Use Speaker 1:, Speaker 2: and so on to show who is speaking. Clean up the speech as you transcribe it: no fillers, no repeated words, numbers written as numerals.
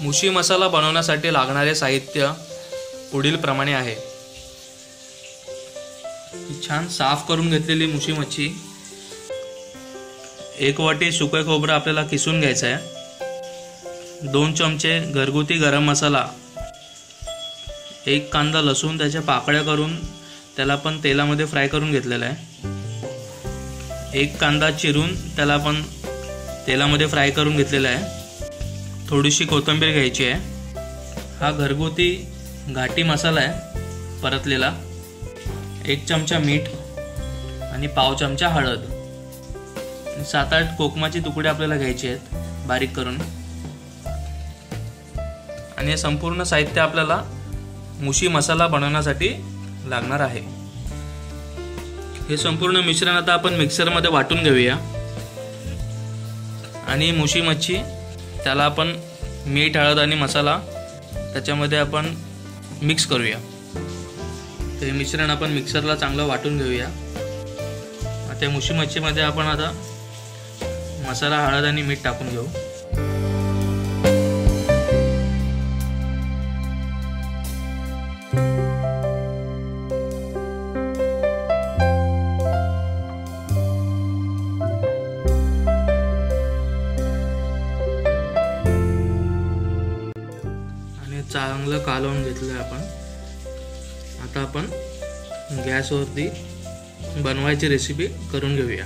Speaker 1: मुशी मसाला बनवण्यासाठी लागणारे साहित्य पुढील प्रमाणे आहे। छान साफ करून घेतलेली मुशी मच्छी, 1 वाटी सुकं खोबरं आपल्याला किसून घ्यायचं आहे, 2 चमचे घरगुती गरम मसाला, 1 कांदा लसूण त्याच्या पाकळ्या करून त्याला पण तेलामध्ये फ्राय करून घेतलेला आहे, 1 कांदा चिरून त्याला पण तेलामध्ये फ्राय करून घेतलेला आहे, थोडीशी कोथिंबीर घ्यायची आहे। हा घरगुती घाटी मसाला आहे परतलेला, 1 चमचा मीठ आणि पाव चमचा हळद, 7-8 कोकमाचे तुकडे आपल्याला घ्यायचे आहेत बारीक करून। आणि हे संपूर्ण साहित्य आपल्याला मुशी मसाला बनवण्यासाठी लागणार आहे। हे संपूर्ण मिश्रण आता आपण मिक्सरमध्ये वाटून घेऊया आणि मुशी मच्छी त्याला आपण मीठ हळद आणि मसाला त्याच्यामध्ये आपण मिक्स करूया। ते मिश्रण आपण मिक्सरला चांगलं वाटून घेऊया। त्या मुशी मच्छीमध्ये आपण आता मसाला हळद आणि मीठ टाकून घेऊ। चांगलं कालवून घेतलं आपण। आता आपण गॅसवरती बनवायची रेसिपी करून घेऊया।